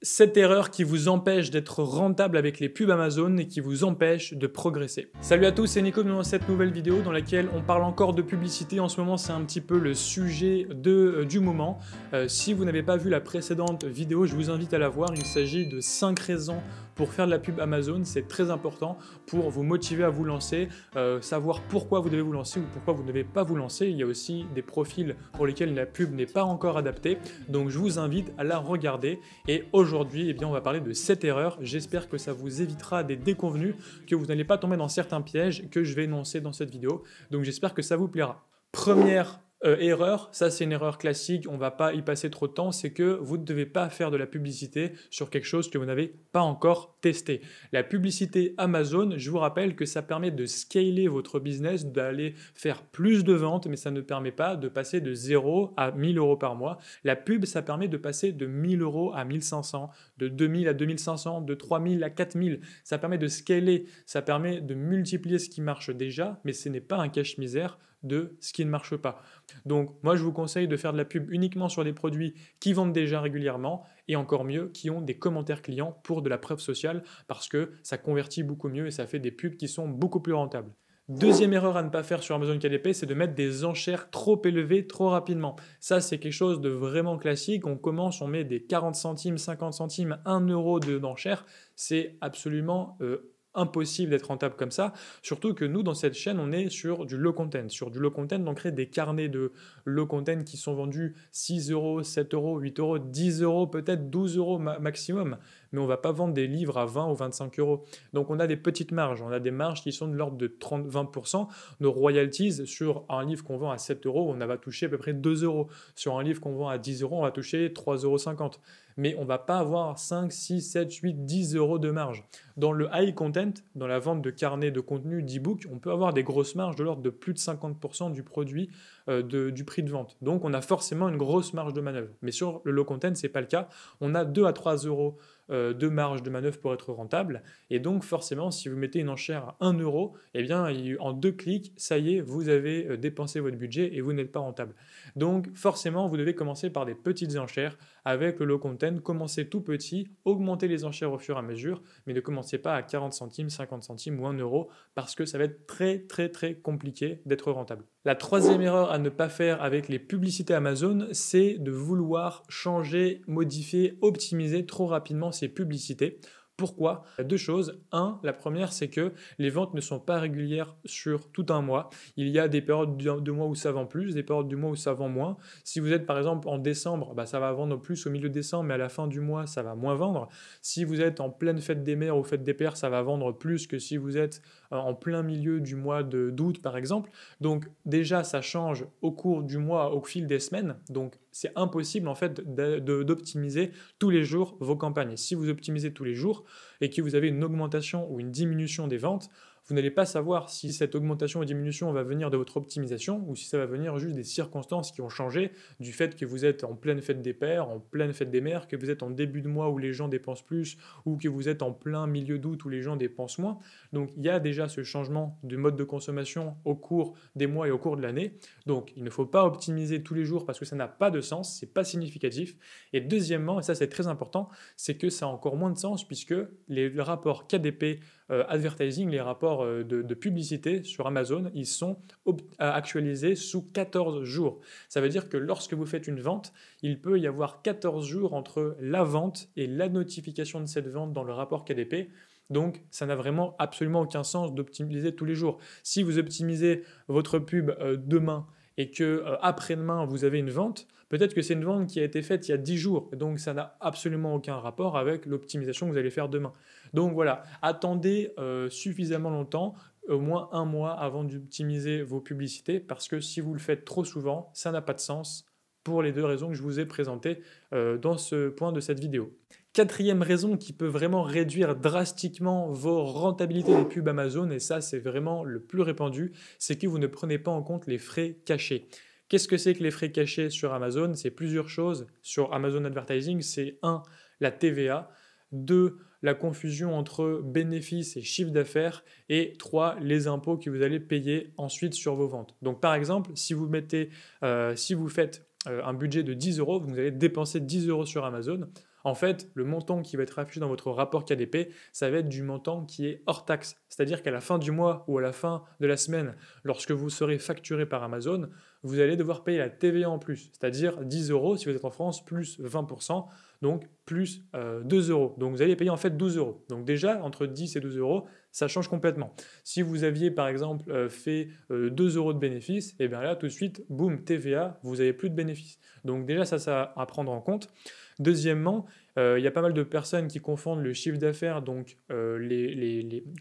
Cette erreur qui vous empêche d'être rentable avec les pubs Amazon et qui vous empêche de progresser. Salut à tous, c'est Nico dans cette nouvelle vidéo dans laquelle on parle encore de publicité. En ce moment, c'est un petit peu le sujet du moment. Si vous n'avez pas vu la précédente vidéo, je vous invite à la voir. Il s'agit de 5 raisons pour faire de la pub Amazon. C'est très important pour vous motiver à vous lancer, savoir pourquoi vous devez vous lancer ou pourquoi vous ne devez pas vous lancer. Il y a aussi des profils pour lesquels la pub n'est pas encore adaptée. Donc je vous invite à la regarder. Et aujourd'hui, eh bien, on va parler de cette erreur. J'espère que ça vous évitera des déconvenus, que vous n'allez pas tomber dans certains pièges que je vais énoncer dans cette vidéo. Donc j'espère que ça vous plaira. Première erreur, ça c'est une erreur classique, on ne va pas y passer trop de temps, c'est que vous ne devez pas faire de la publicité sur quelque chose que vous n'avez pas encore testé. La publicité Amazon, je vous rappelle que ça permet de scaler votre business, d'aller faire plus de ventes, mais ça ne permet pas de passer de 0 à 1000 euros par mois. La pub, ça permet de passer de 1000 euros à 1500, de 2000 à 2500, de 3000 à 4000. Ça permet de scaler, ça permet de multiplier ce qui marche déjà, mais ce n'est pas un cache-misère de ce qui ne marche pas. Donc moi je vous conseille de faire de la pub uniquement sur des produits qui vendent déjà régulièrement et encore mieux qui ont des commentaires clients pour de la preuve sociale parce que ça convertit beaucoup mieux et ça fait des pubs qui sont beaucoup plus rentables. Deuxième erreur à ne pas faire sur Amazon KDP, c'est de mettre des enchères trop élevées trop rapidement. Ça, c'est quelque chose de vraiment classique. On commence, on met des 40 centimes, 50 centimes, 1 euro d'enchères. C'est absolument impossible d'être rentable comme ça, surtout que nous dans cette chaîne on est sur du low content. Sur du low content, on crée des carnets de low content qui sont vendus 6 euros, 7 euros, 8 euros, 10 euros, peut-être 12 euros maximum, mais on va pas vendre des livres à 20 ou 25 euros. Donc on a des petites marges, on a des marges qui sont de l'ordre de 30-20%. Nos royalties sur un livre qu'on vend à 7 euros, on va toucher à peu près 2 euros. Sur un livre qu'on vend à 10 euros, on va toucher 3,50 euros. Mais on ne va pas avoir 5, 6, 7, 8, 10 euros de marge. Dans le high content, dans la vente de carnets de contenu, d'e-book, on peut avoir des grosses marges de l'ordre de plus de 50% du produit, du prix de vente. Donc on a forcément une grosse marge de manœuvre. Mais sur le low content, ce n'est pas le cas. On a 2 à 3 euros de marge de manœuvre pour être rentable. Et donc forcément, si vous mettez une enchère à 1 euro, eh bien en 2 clics, ça y est, vous avez dépensé votre budget et vous n'êtes pas rentable. Donc forcément, vous devez commencer par des petites enchères avec le low content. Commencez tout petit, augmentez les enchères au fur et à mesure, mais ne commencez pas à 40 centimes, 50 centimes ou 1 euro parce que ça va être très compliqué d'être rentable. La troisième erreur à ne pas faire avec les publicités Amazon, c'est de vouloir changer, modifier, optimiser trop rapidement ces publicités. Pourquoi? Il y a deux choses. La première, c'est que les ventes ne sont pas régulières sur tout un mois. Il y a des périodes de mois où ça vend plus, des périodes du mois où ça vend moins. Si vous êtes par exemple en décembre, ça va vendre plus au milieu de décembre, mais à la fin du mois, ça va moins vendre. Si vous êtes en pleine fête des mères ou fête des pères, ça va vendre plus que si vous êtes en plein milieu du mois d'août par exemple. Donc déjà, ça change au cours du mois, au fil des semaines. Donc c'est impossible en fait d'optimiser tous les jours vos campagnes. Si vous optimisez tous les jours et que vous avez une augmentation ou une diminution des ventes, vous n'allez pas savoir si cette augmentation ou diminution va venir de votre optimisation ou si ça va venir juste des circonstances qui ont changé, du fait que vous êtes en pleine fête des pères, en pleine fête des mères, que vous êtes en début de mois où les gens dépensent plus ou que vous êtes en plein milieu d'août où les gens dépensent moins. Donc il y a déjà ce changement de mode de consommation au cours des mois et au cours de l'année. Donc il ne faut pas optimiser tous les jours parce que ça n'a pas de sens, c'est pas significatif. Et deuxièmement, et ça c'est très important, c'est que ça a encore moins de sens puisque les rapports KDP advertising, les rapports de publicité sur Amazon, ils sont actualisés sous 14 jours. Ça veut dire que lorsque vous faites une vente, il peut y avoir 14 jours entre la vente et la notification de cette vente dans le rapport KDP. Donc, ça n'a vraiment absolument aucun sens d'optimiser tous les jours. Si vous optimisez votre pub demain et que après-demain vous avez une vente, peut-être que c'est une vente qui a été faite il y a 10 jours, donc ça n'a absolument aucun rapport avec l'optimisation que vous allez faire demain. Donc voilà, attendez suffisamment longtemps, au moins un mois avant d'optimiser vos publicités, parce que si vous le faites trop souvent, ça n'a pas de sens pour les deux raisons que je vous ai présentées dans ce point de cette vidéo. Quatrième raison qui peut vraiment réduire drastiquement vos rentabilités des pubs Amazon, et ça c'est vraiment le plus répandu, c'est que vous ne prenez pas en compte les frais cachés. Qu'est-ce que c'est que les frais cachés sur Amazon? C'est plusieurs choses. Sur Amazon Advertising, c'est 1, la TVA, 2, la confusion entre bénéfices et chiffre d'affaires, et 3, les impôts que vous allez payer ensuite sur vos ventes. Donc par exemple, si vous faites un budget de 10 euros, vous allez dépenser 10 euros sur Amazon. En fait, le montant qui va être affiché dans votre rapport KDP, ça va être du montant qui est hors taxe. C'est-à-dire qu'à la fin du mois ou à la fin de la semaine, lorsque vous serez facturé par Amazon, vous allez devoir payer la TVA en plus, c'est-à-dire 10 euros si vous êtes en France, plus 20%, donc plus 2 euros. Donc vous allez payer en fait 12 euros. Donc déjà, entre 10 et 12 euros, ça change complètement. Si vous aviez par exemple fait 2 euros de bénéfices, et bien là tout de suite, boum, TVA, vous n'avez plus de bénéfices. Donc déjà ça à prendre en compte. Deuxièmement, il y a pas mal de personnes qui confondent le chiffre d'affaires, donc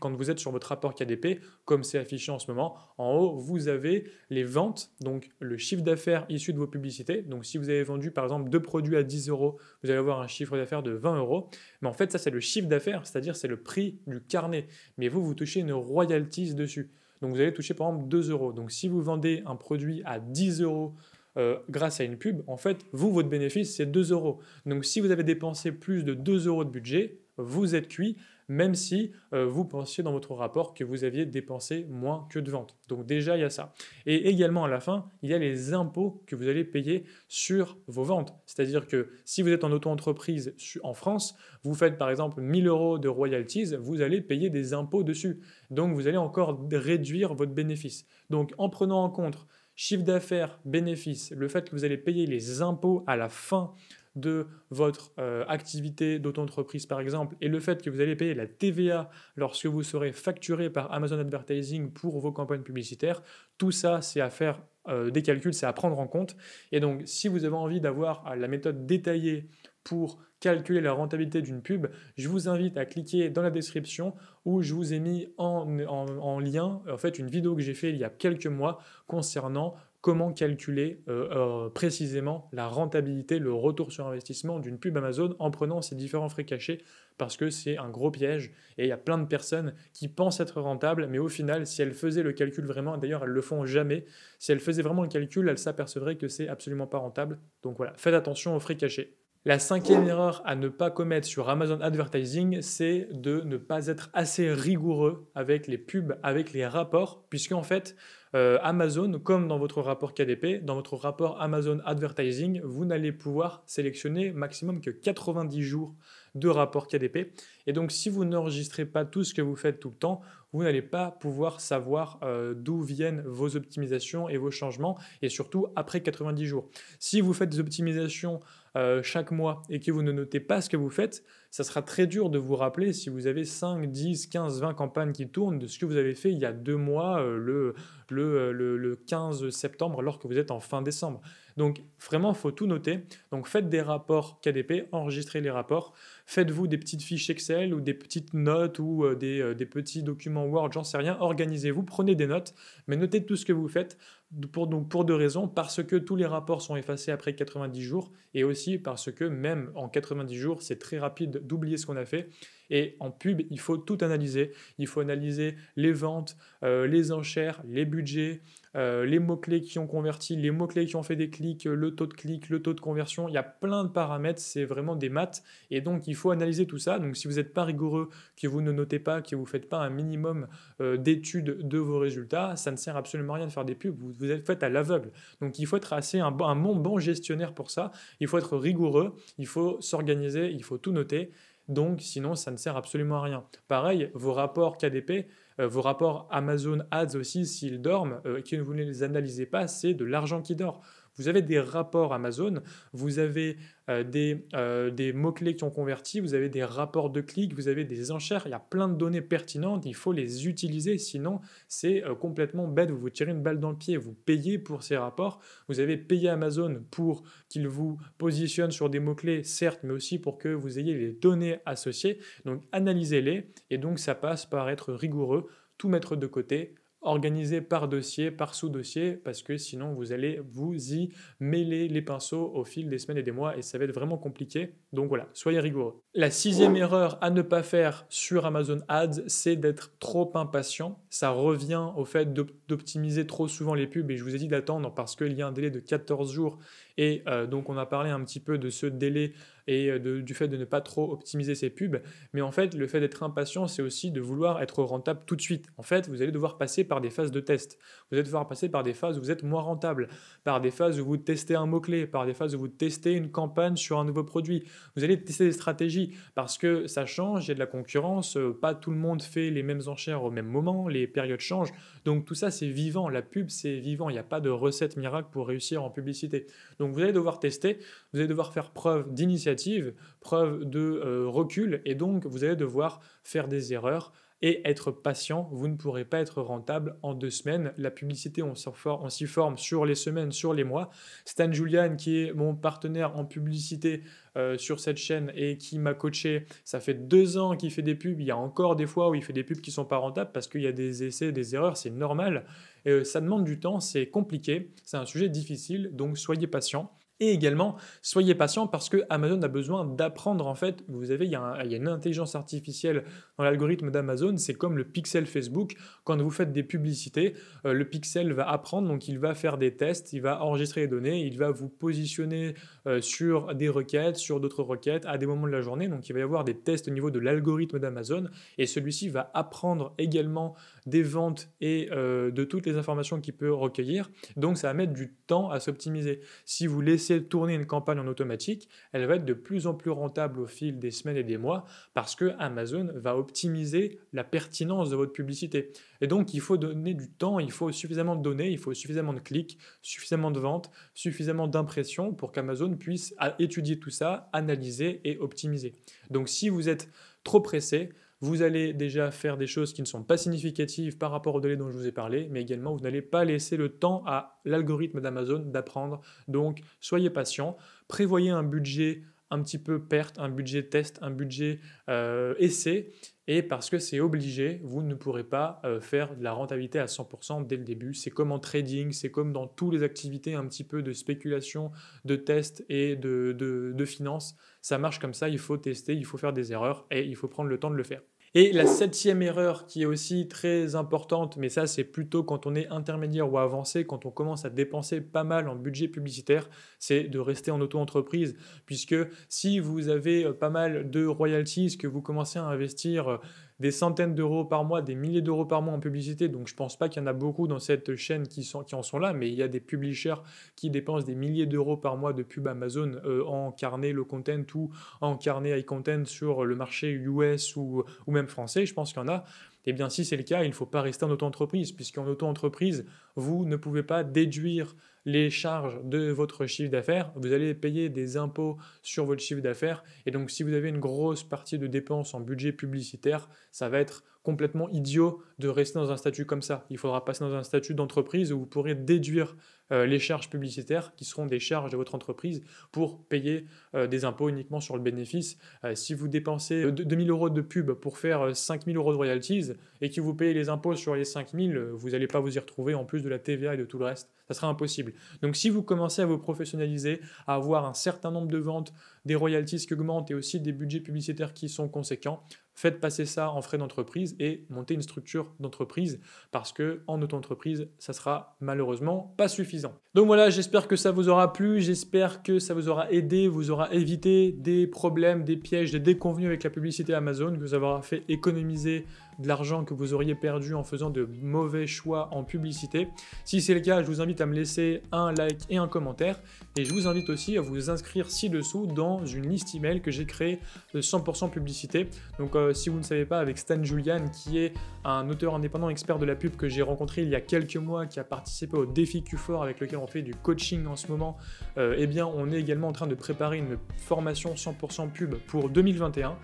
quand vous êtes sur votre rapport KDP, comme c'est affiché en ce moment, en haut, vous avez les ventes, donc le chiffre d'affaires issu de vos publicités. Donc si vous avez vendu par exemple 2 produits à 10 euros, vous allez avoir un chiffre d'affaires de 20 euros. Mais en fait, ça c'est le chiffre d'affaires, c'est-à-dire c'est le prix du carnet. Mais vous touchez une royalties dessus. Donc vous allez toucher par exemple 2 euros. Donc si vous vendez un produit à 10 euros, grâce à une pub, en fait, votre bénéfice, c'est 2 euros. Donc, si vous avez dépensé plus de 2 euros de budget, vous êtes cuit, même si vous pensiez dans votre rapport que vous aviez dépensé moins que de vente. Donc, déjà, il y a ça. Et également, à la fin, il y a les impôts que vous allez payer sur vos ventes. C'est-à-dire que si vous êtes en auto-entreprise en France, vous faites par exemple 1000 euros de royalties, vous allez payer des impôts dessus. Donc, vous allez encore réduire votre bénéfice. Donc, en prenant en compte chiffre d'affaires, bénéfices, le fait que vous allez payer les impôts à la fin de votre activité d'auto-entreprise par exemple, et le fait que vous allez payer la TVA lorsque vous serez facturé par Amazon Advertising pour vos campagnes publicitaires, tout ça c'est à faire des calculs, c'est à prendre en compte. Et donc si vous avez envie d'avoir la méthode détaillée pour calculer la rentabilité d'une pub, je vous invite à cliquer dans la description où je vous ai mis en lien en fait une vidéo que j'ai fait il y a quelques mois concernant comment calculer précisément la rentabilité, le retour sur investissement d'une pub Amazon en prenant ces différents frais cachés, parce que c'est un gros piège et il y a plein de personnes qui pensent être rentables, mais au final, si elles faisaient le calcul vraiment, d'ailleurs elles le font jamais, si elles faisaient vraiment le calcul, elles s'apercevraient que c'est absolument pas rentable. Donc voilà, faites attention aux frais cachés. La cinquième erreur à ne pas commettre sur Amazon Advertising, c'est de ne pas être assez rigoureux avec les pubs, avec les rapports, puisqu'en fait, Amazon, comme dans votre rapport KDP, dans votre rapport Amazon Advertising, vous n'allez pouvoir sélectionner maximum que 90 jours de rapport KDP. Et donc, si vous n'enregistrez pas tout ce que vous faites tout le temps, vous n'allez pas pouvoir savoir d'où viennent vos optimisations et vos changements, et surtout après 90 jours. Si vous faites des optimisations chaque mois et que vous ne notez pas ce que vous faites, ça sera très dur de vous rappeler si vous avez 5, 10, 15, 20 campagnes qui tournent de ce que vous avez fait il y a 2 mois, le 15 septembre, alors que vous êtes en fin décembre. Donc vraiment, il faut tout noter. Donc faites des rapports KDP, enregistrez les rapports, faites-vous des petites fiches Excel ou des petites notes ou des petits documents Word, j'en sais rien, organisez-vous, prenez des notes, mais notez tout ce que vous faites pour 2 raisons, parce que tous les rapports sont effacés après 90 jours et aussi parce que même en 90 jours, c'est très rapide d'oublier ce qu'on a fait. Et en pub, il faut tout analyser. Il faut analyser les ventes, les enchères, les budgets, les mots-clés qui ont converti, les mots-clés qui ont fait des clics, le taux de clic, le taux de conversion. Il y a plein de paramètres, c'est vraiment des maths. Et donc, il faut analyser tout ça. Donc, si vous n'êtes pas rigoureux, que vous ne notez pas, que vous ne faites pas un minimum d'études de vos résultats, ça ne sert absolument à rien de faire des pubs. Vous êtes fait à l'aveugle. Donc, il faut être un bon gestionnaire pour ça. Il faut être rigoureux, il faut s'organiser, il faut tout noter. Donc, sinon, ça ne sert absolument à rien. Pareil, vos rapports KDP, vos rapports Amazon Ads aussi, s'ils dorment et que vous ne les analysez pas, c'est de l'argent qui dort. Vous avez des rapports Amazon, vous avez des mots-clés qui ont converti, vous avez des rapports de clics, vous avez des enchères, il y a plein de données pertinentes, il faut les utiliser, sinon c'est complètement bête, vous vous tirez une balle dans le pied, vous payez pour ces rapports, vous avez payé Amazon pour qu'il vous positionne sur des mots-clés, certes, mais aussi pour que vous ayez les données associées, donc analysez-les, et donc ça passe par être rigoureux, tout mettre de côté, organisé par dossier, par sous-dossier, parce que sinon vous allez vous y mêler les pinceaux au fil des semaines et des mois et ça va être vraiment compliqué. Donc voilà, soyez rigoureux. La 6e erreur à ne pas faire sur Amazon Ads, c'est d'être trop impatient. Ça revient au fait d'optimiser trop souvent les pubs et je vous ai dit d'attendre parce qu'il y a un délai de 14 jours et donc on a parlé un petit peu de ce délai et du fait de ne pas trop optimiser ses pubs. Mais en fait, le fait d'être impatient, c'est aussi de vouloir être rentable tout de suite. En fait, vous allez devoir passer par des phases de test. Vous allez devoir passer par des phases où vous êtes moins rentable, par des phases où vous testez un mot-clé, par des phases où vous testez une campagne sur un nouveau produit. Vous allez tester des stratégies parce que ça change, il y a de la concurrence, pas tout le monde fait les mêmes enchères au même moment, les périodes changent. Donc tout ça, c'est vivant. La pub, c'est vivant. Il n'y a pas de recette miracle pour réussir en publicité. Donc vous allez devoir tester, vous allez devoir faire preuve d'initiative, preuve de recul, et donc vous allez devoir faire des erreurs et être patient. Vous ne pourrez pas être rentable en 2 semaines. La publicité, on s'y forme sur les semaines, sur les mois. Stan Julian, qui est mon partenaire en publicité sur cette chaîne et qui m'a coaché, ça fait 2 ans qu'il fait des pubs. Il y a encore des fois où il fait des pubs qui ne sont pas rentables parce qu'il y a des essais, des erreurs, c'est normal. Ça demande du temps, c'est compliqué, c'est un sujet difficile, donc soyez patient. Et également, soyez patient parce que Amazon a besoin d'apprendre. En fait, vous avez, il y a une intelligence artificielle dans l'algorithme d'Amazon, c'est comme le pixel Facebook. Quand vous faites des publicités, le pixel va apprendre, donc il va faire des tests, il va enregistrer les données, il va vous positionner sur des requêtes, sur d'autres requêtes à des moments de la journée. Donc il va y avoir des tests au niveau de l'algorithme d'Amazon et celui-ci va apprendre également des ventes et de toutes les informations qu'il peut recueillir. Donc ça va mettre du temps à s'optimiser. Si vous laissez tourner une campagne en automatique, elle va être de plus en plus rentable au fil des semaines et des mois parce que Amazon va optimiser la pertinence de votre publicité. Et donc, il faut donner du temps, il faut suffisamment de données, il faut suffisamment de clics, suffisamment de ventes, suffisamment d'impressions pour qu'Amazon puisse étudier tout ça, analyser et optimiser. Donc, si vous êtes trop pressé, vous allez déjà faire des choses qui ne sont pas significatives par rapport aux données dont je vous ai parlé, mais également vous n'allez pas laisser le temps à l'algorithme d'Amazon d'apprendre. Donc soyez patient, prévoyez un budget un petit peu perte, un budget test, un budget essai, et parce que c'est obligé, vous ne pourrez pas faire de la rentabilité à 100% dès le début. C'est comme en trading, c'est comme dans toutes les activités un petit peu de spéculation, de test et de finance. Ça marche comme ça, il faut tester, il faut faire des erreurs et il faut prendre le temps de le faire. Et la 7e erreur qui est aussi très importante, mais ça c'est plutôt quand on est intermédiaire ou avancé, quand on commence à dépenser pas mal en budget publicitaire, c'est de rester en auto-entreprise. Puisque si vous avez pas mal de royalties, que vous commencez à investir des centaines d'euros par mois, des milliers d'euros par mois en publicité, donc je ne pense pas qu'il y en a beaucoup dans cette chaîne qui en sont là, mais il y a des publishers qui dépensent des milliers d'euros par mois de pub Amazon en carnet low content ou en carnet high content sur le marché US ou même français, je pense qu'il y en a. Eh bien, si c'est le cas, il ne faut pas rester en auto-entreprise, puisqu'en auto-entreprise, vous ne pouvez pas déduire les charges de votre chiffre d'affaires. Vous allez payer des impôts sur votre chiffre d'affaires. Et donc, si vous avez une grosse partie de dépenses en budget publicitaire, ça va être complètement idiot de rester dans un statut comme ça. Il faudra passer dans un statut d'entreprise où vous pourrez déduire les charges publicitaires qui seront des charges de votre entreprise pour payer des impôts uniquement sur le bénéfice. Si vous dépensez 2000 euros de pub pour faire 5000 euros de royalties et que vous payez les impôts sur les 5000, vous n'allez pas vous y retrouver en plus de la TVA et de tout le reste. Ça sera impossible. Donc si vous commencez à vous professionnaliser, à avoir un certain nombre de ventes, des royalties qui augmentent et aussi des budgets publicitaires qui sont conséquents, faites passer ça en frais d'entreprise et montez une structure d'entreprise parce qu'en auto-entreprise, ça sera malheureusement pas suffisant. Donc voilà, j'espère que ça vous aura plu, j'espère que ça vous aura aidé, vous aura évité des problèmes, des pièges, des déconvenus avec la publicité Amazon, que ça vous aura fait économiser de l'argent que vous auriez perdu en faisant de mauvais choix en publicité. Si c'est le cas, je vous invite à me laisser un like et un commentaire et je vous invite aussi à vous inscrire ci-dessous dans une liste email que j'ai créée de 100% publicité. Donc si vous ne savez pas, avec Stan Julian, qui est un auteur indépendant expert de la pub que j'ai rencontré il y a quelques mois, qui a participé au défi Q4 avec lequel on fait du coaching en ce moment, eh bien on est également en train de préparer une formation 100% pub pour 2021.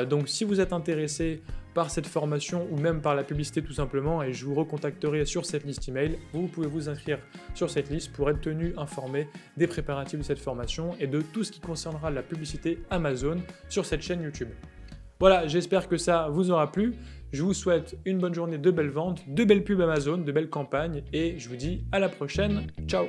Donc si vous êtes intéressé par cette formation ou même par la publicité tout simplement, et je vous recontacterai sur cette liste email, vous pouvez vous inscrire sur cette liste pour être tenu informé des préparatifs de cette formation et de tout ce qui concernera la publicité Amazon sur cette chaîne YouTube. Voilà, j'espère que ça vous aura plu. Je vous souhaite une bonne journée, de belles ventes, de belles pubs Amazon, de belles campagnes et je vous dis à la prochaine. Ciao!